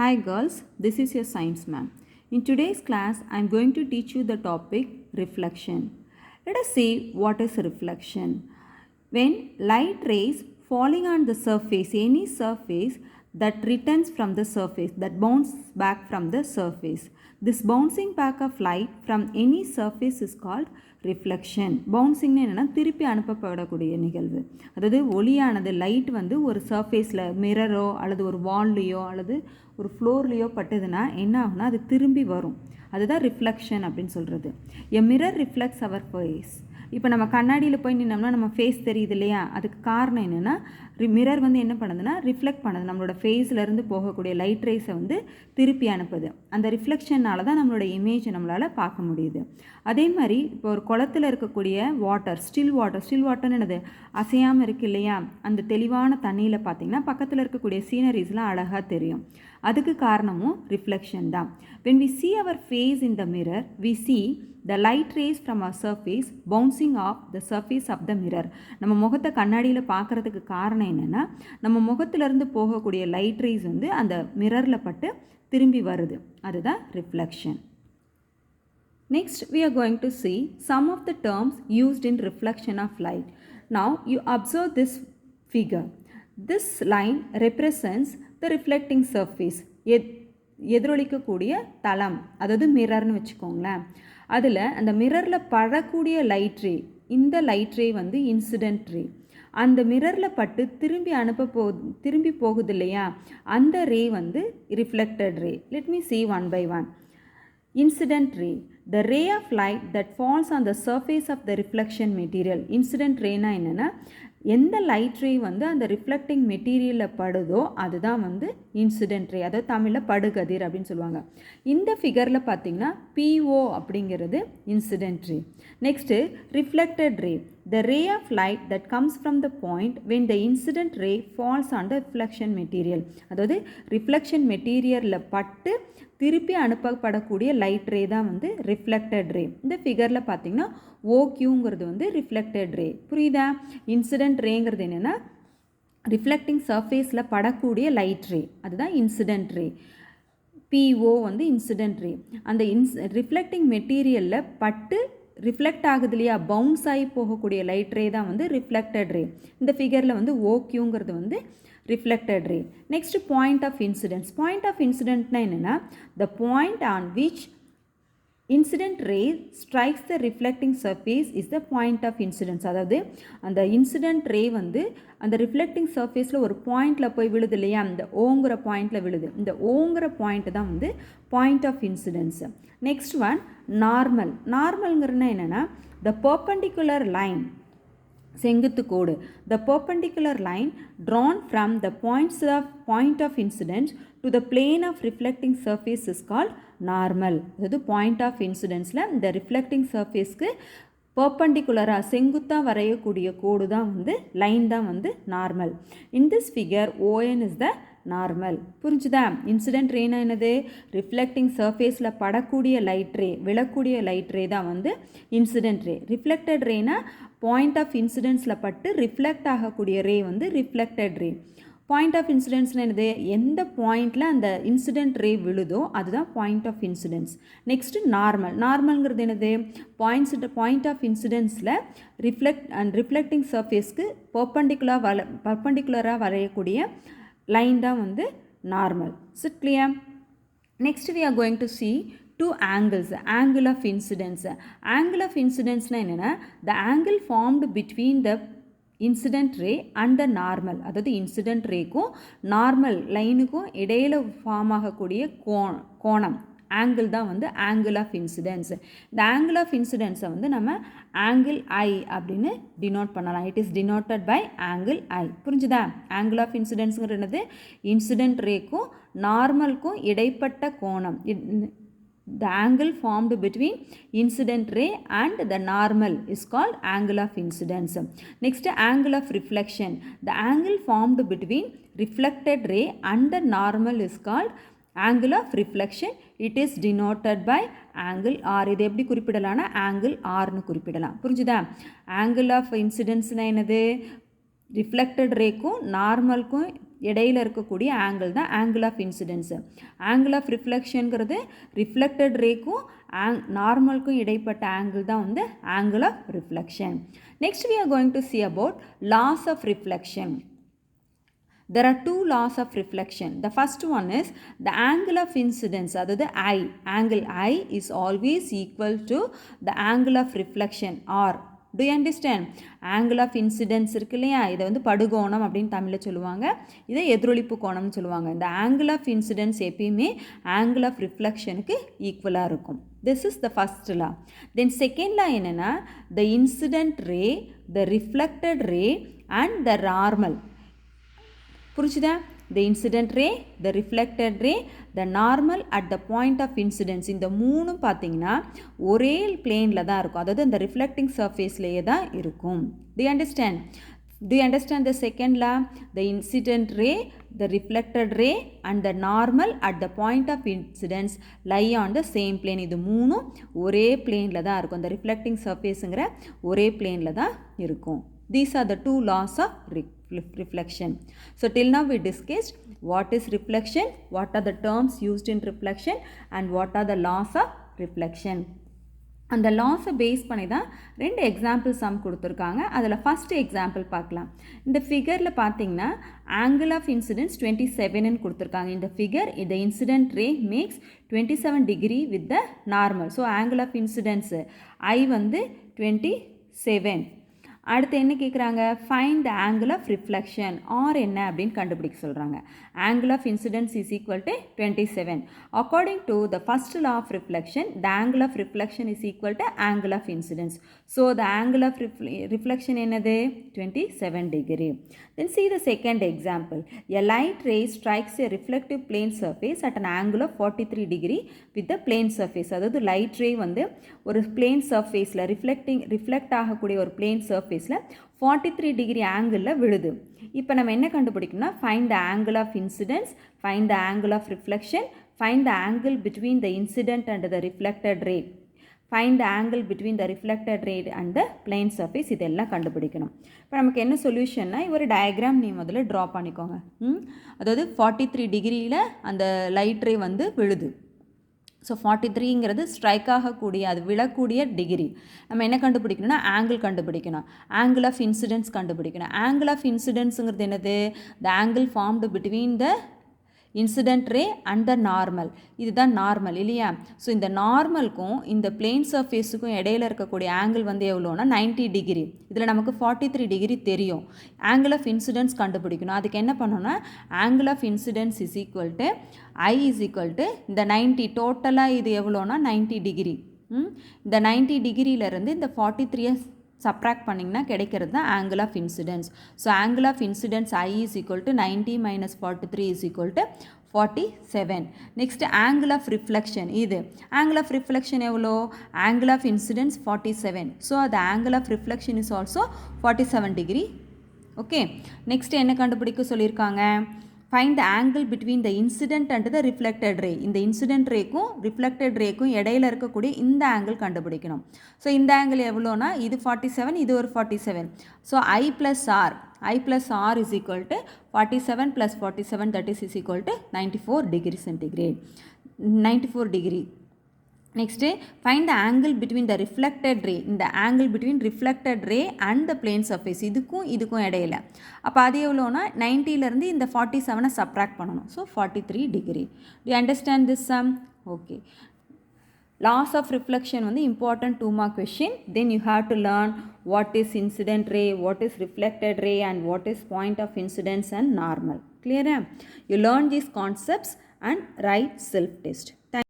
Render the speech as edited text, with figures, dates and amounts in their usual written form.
Hi girls, this is your science ma'am. In today's class, I am going to teach you the topic reflection. Let us see what is reflection. When light rays falling on the surface, any surface that returns from the surface, that bounces back from the surface. This bouncing back of light from any surface is called reflection. பவுன்சிங்னு என்னென்னா திருப்பி அனுப்பப்படக்கூடிய நிகழ்வு. அதாவது ஒளியானது light வந்து ஒரு சர்ஃபேஸில் மிரரோ அல்லது ஒரு வால்லையோ அல்லது ஒரு ஃப்ளோர்லேயோ பட்டதுன்னா என்ன ஆகுனா அது திரும்பி வரும். அதுதான் ரிஃப்ளெக்ஷன் அப்படின்னு சொல்கிறது. A mirror reflects our face. இப்போ நம்ம கண்ணாடியில் போய் நின்னோம்னா நம்ம ஃபேஸ் தெரியுது இல்லையா, அதுக்கு காரணம் என்னென்னா மிரர் வந்து என்ன பண்ணுதுன்னா ரிஃப்ளெக்ட் பண்ணுது, நம்மளோட ஃபேஸ்லேருந்து போகக்கூடிய லைட் ரேஸை வந்து திருப்பி அனுப்புது. அந்த ரிஃப்ளெக்ஷனால் தான் நம்மளோட இமேஜை நம்மளால் பார்க்க முடியுது. அதே மாதிரி இப்போ ஒரு குளத்தில் இருக்கக்கூடிய வாட்டர், ஸ்டில் வாட்டர்னு என்னது அசையாமல் இருக்குது இல்லையா, அந்த தெளிவான தண்ணியில் பார்த்திங்கன்னா பக்கத்தில் இருக்கக்கூடிய சீனரிஸ்லாம் அழகாக தெரியும். அதுக்கு காரணமும் ரிஃப்ளெக்ஷன் தான். when we see our face in the mirror, we see the light rays from our surface bouncing off the surface of the mirror. நம்ம முகத்தை கண்ணாடியில் பார்க்குறதுக்கு காரணம் என்னென்னா நம்ம முகத்திலேருந்து போகக்கூடிய லைட் ரேஸ் வந்து அந்த மிரரில் பட்டு திரும்பி வருது. அதுதான் reflection. Next, we are going to see some of the terms used in reflection of light. Now, you observe this figure. This line represents the reflecting surface. எதிரொலிக்கக்கூடிய தளம், அதாவது மிரர்னு வச்சுக்கோங்களேன். அதில் அந்த மிரரில் படக்கூடிய லைட் ரே, இந்த லைட் ரே வந்து இன்சிடென்ட் ரே. அந்த மிரரில் பட்டு திரும்பி போகுது இல்லையா, அந்த ரே வந்து reflected ray. Let me see one by one. Incident ray, the ray of light that falls on the surface of the reflection material. Incident rayனா என்னென்னா எந்த லைட் ரே வந்து அந்த ரிஃப்ளெக்டிங் மெட்டீரியலில் படுதோ அதுதான் வந்து இன்சிடென்ட் ரே, அதாவது தமிழில் படுகதிர் அப்படின்னு சொல்லுவாங்க. இந்த ஃபிகரில் பார்த்திங்கன்னா PO அப்படிங்கிறது incident ray. Next reflected ray, the ray of light that comes from the point when the incident ray falls on the reflection material. அதாவது ரிஃப்ளெக்ஷன் மெட்டீரியலில் பட்டு திருப்பி அனுப்பப்படக்கூடிய லைட் ரே தான் வந்து ரிஃப்ளெக்டட் ரே. இந்த ஃபிகரில் பார்த்திங்கன்னா OQங்கிறது வந்து ரிஃப்ளெக்டட் ரே. புரியுதா? இன்சிடென்ட் ரேங்கிறது என்னென்னா ரிஃப்ளெக்டிங் சர்ஃபேஸில் படக்கூடிய லைட் ரே, அதுதான் இன்சிடென்ட் ரே. PO வந்து இன்சிடென்ட் ரே. அந்த ரிஃப்ளெக்டிங் மெட்டீரியலில் பட்டு ரிஃப்ளெக்ட் ஆகுது இல்லையா, பவுன்ஸ் ஆகி போகக்கூடிய லைட் ரே தான் வந்து ரிஃப்ளெக்டட் ரே. இந்த ஃபிகரில் வந்து OQங்கிறது வந்து reflected ray. Next point of incidence. Point of இன்சிடென்ட்னா என்னென்னா the point on which incident ray strikes the reflecting surface is the point of incidence. அதாவது அந்த இன்சிடென்ட் ரே வந்து அந்த ரிஃப்ளெக்டிங் சர்ஃபேஸில் ஒரு பாயிண்டில் போய் விழுது இல்லையா, அந்த ஓங்கிற பாயிண்டில் விழுது. இந்த ஓங்கிற பாயிண்ட் தான் வந்து point of incidence. Next one normal. நார்மல்ங்கிறதுனா என்னென்னா த பர்பண்டிகுலர் லைன், செங்குத்து கோடு. The perpendicular line drawn from the point of incidence to the plane of reflecting surface is called normal. அதாவது பாயிண்ட் ஆஃப் இன்சிடென்ஸில் இந்த ரிஃப்ளெக்டிங் சர்ஃபேஸ்க்கு பர்பண்டிகுலராக செங்குத்தாக வரையக்கூடிய கோடு தான் வந்து லைன் தான் வந்து normal. In this figure ON is the normal. புரிஞ்சுதா? இன்சிடென்ட் ரேனா என்னது, ரிஃப்ளெக்டிங் சர்ஃபேஸில் படக்கூடிய லைட் ரே, விழக்கூடிய லைட் ரே தான் வந்து இன்சிடென்ட் ரே. ரிஃப்ளெக்டட் ரேனா பாயிண்ட் ஆஃப் இன்சிடென்ஸில் பட்டு ரிஃப்ளெக்ட் ஆகக்கூடிய ரே வந்து ரிஃப்ளெக்டட் ரே. பாயிண்ட் ஆஃப் இன்சிடென்ஸ்னு என்னது, எந்த பாயிண்டில் அந்த இன்சிடென்ட் ரே விழுதோ அதுதான் point of incidence. Next normal. நார்மல்ங்கிறது என்னது, பாயிண்ட் ஆஃப் இன்சிடென்ஸில் ரிஃப்ளெக்டிங் சர்ஃபேஸ்க்கு பர்பண்டிகுலராக வரையக்கூடிய லைன் தான் வந்து normal. Is it clear? Next we are going to see two angles. Angle of incidence. Angle of incidence-னா என்னென்னா the angle formed between the incident ray and the normal. அதாவது incident ரேக்கும் normal லைனுக்கும் இடையில் ஃபார்ம் ஆகக்கூடிய கோணம், angle தான் வந்து angle of incidence. இந்த ஆங்கிள் ஆஃப் இன்சிடென்ஸை வந்து நம்ம ஆங்கிள் I அப்படின்னு டினோட் பண்ணலாம். It is denoted by angle I. புரிஞ்சுதா? ஆங்கிள் ஆஃப் இன்சிடென்ஸுங்கிறது இன்சிடென்ட் ரேக்கும் நார்மலுக்கும் இடைப்பட்ட கோணம். The angle formed between incident ray and the normal is called angle of incidence. Next, angle of reflection. The angle formed between reflected ray and the normal is called angle of reflection. It is denoted by angle R. இது எப்படி குறிப்பிடலாம்னா angle Rனு குறிப்பிடலாம். புரிஞ்சுதா? angle of incidence என்னது, reflected ரேக்கும் நார்மலுக்கும் இடையில இருக்கக்கூடிய angle தான் angle of incidence. Angle of ரிஃப்ளெக்ஷனுங்கிறது ரிஃப்ளெக்டட் ரேக்கும் நார்மலுக்கும் இடைப்பட்ட ஆங்கிள் தான் வந்து angle of reflection. Next we are going to see about laws of reflection. There are two laws of reflection. The first one is the angle of incidence, அதாவது I. Angle I is always equal to the angle of reflection R. Do you understand? Angle of incidence இருக்கு இல்லையா, இதை வந்து படுகோணம் அப்படின்னு தமிழில் சொல்லுவாங்க, இதை எதிரொலிப்பு கோணம்னு சொல்லுவாங்க. இந்த angle of incidence எப்பயுமே angle of reflectionக்கு ஈக்குவலாக இருக்கும். This is the first law. Then second law என்னென்னா, the incident ray, the reflected ray and the normal. புரிச்சுதா? the incident ray, the reflected ray, the normal at the point of incidence. இந்த மூணும் பார்த்தீங்கன்னா ஒரே பிளேனில் தான் இருக்கும், அதாவது இந்த ரிஃப்ளெக்டிங் சர்ஃபேஸ்லேயே தான் இருக்கும். Do you understand? Do you understand the second law? The incident ray, the reflected ray and the normal at the point of incidence lie on the same plane. இது மூணும் ஒரே பிளேனில் தான் இருக்கும், இந்த ரிஃப்ளெக்டிங் சர்ஃபேஸுங்கிற ஒரே பிளேனில் தான் இருக்கும். These are the two laws of reflection. So till now we discussed what is reflection, what are the terms used in reflection and what are the laws of reflection. அந்த லாஸை பேஸ் பண்ணி தான் ரெண்டு example some கொடுத்துருக்காங்க. அதில் first example பார்க்கலாம். இந்த ஃபிகரில் பார்த்தீங்கன்னா ஆங்கிள் ஆஃப் இன்சிடென்ஸ் 27ன்னு கொடுத்துருக்காங்க. இந்த ஃபிகர் இந்த incident ray makes 27 degree with the normal. So angle of incidence I வந்து 27. அடுத்து என்ன கேட்குறாங்க, find the angle of reflection or என்ன அப்படின்னு கண்டுபிடிக்க சொல்கிறாங்க. Angle of incidence is equal to 27. According to the first law of reflection, the angle of reflection is equal to angle of incidence. So the angle of reflection என்னது, 27 degree. Then see the second example. A light ray strikes a reflective plane surface at an angle of 43 degree with the plane surface. அதாவது light ரே வந்து ஒரு plane சர்ஃபேஸில் reflect ஆகக்கூடிய ஒரு plane சர்ஃபேஸில் 43 degree ஆங்கிளில் விழுது. இப்போ நம்ம என்ன கண்டுபிடிக்கணும்னா, find the angle of incidence, find the angle of reflection, find the angle between the incident and the reflected ray, find the angle between the reflected ray and the plane surface, இதெல்லாம் கண்டுபிடிக்கணும். இப்போ நமக்கு என்ன சொல்யூஷன்னா, ஒரு diagram நீ முதல்ல draw பண்ணிக்கோங்க. அதாவது 43 டிகிரியில் அந்த லைட் ரே வந்து விழுது. ஸோ 43ங்கிறது ஸ்ட்ரைக் ஆகக்கூடிய, அது விழக்கூடிய டிகிரி. நம்ம என்ன கண்டுபிடிக்கணும்னா ஆங்கிள் கண்டுபிடிக்கணும், ஆங்கிள் ஆஃப் இன்சிடென்ஸ் கண்டுபிடிக்கணும். ஆங்கிள் ஆஃப் இன்சிடென்ஸுங்கிறது என்னது, the angle formed between the incident ray and the normal. இதுதான் நார்மல் இல்லையா? ஸோ இந்த நார்மலுக்கும் இந்த பிளேன் சர்ஃபேஸுக்கும் இடையில இருக்கக்கூடிய ஆங்கிள் வந்து எவ்வளோனா 90 டிகிரி. இதில் நமக்கு 43 டிகிரி தெரியும். ஆங்கிள் ஆஃப் இன்சிடென்ஸ் கண்டுபிடிக்கணும். அதுக்கு என்ன பண்ணணும்னா, angle of incidence is equal to I is equal to இந்த 90, டோட்டலாக இது எவ்வளோனா 90 டிகிரி. இந்த 90 டிகிரியிலேருந்து இந்த 43 சப்ராக்ட் பண்ணிங்கன்னா கிடைக்கிறது தான் angle of incidence. So angle of incidence I is equal to 90 minus 43 is equal to 47. Next angle of reflection, இது ஆங்கிள் ஆஃப் ரிஃப்ளெக்ஷன் எவ்வளோ, ஆங்கிள் ஆஃப் இன்சிடென்ஸ் 47. ஸோ அது angle of reflection is also 47 degree. Okay, next என்ன கண்டுபிடிக்க சொல்லியிருக்காங்க, find the angle between the incident and the reflected ray. இந்த incident ரேக்கும் reflected ரேக்கும் இடையில இருக்கக்கூடிய இந்த ஆங்கிள் கண்டுபிடிக்கணும். ஸோ இந்த ஆங்கிள் எவ்வளோனா, இது 47, இது ஒரு 47. So I plus R is equal to 47 plus 47, that is equal to 94 degree centigrade, 94 degree. Next find the angle between the reflected ray, இந்த angle between reflected ray and the plane surface, இதுக்கும் இடையில. அப்போ அது எவ்வளோனா 90லேருந்து இந்த 47 subtract பண்ணணும். So 43 degree. Do you understand this sum? Okay. Laws of reflection வந்து important 2 mark question. Then you have to learn what is incident ray, what is reflected ray and what is point of incidence and normal. Clear? You learn these concepts and write self test.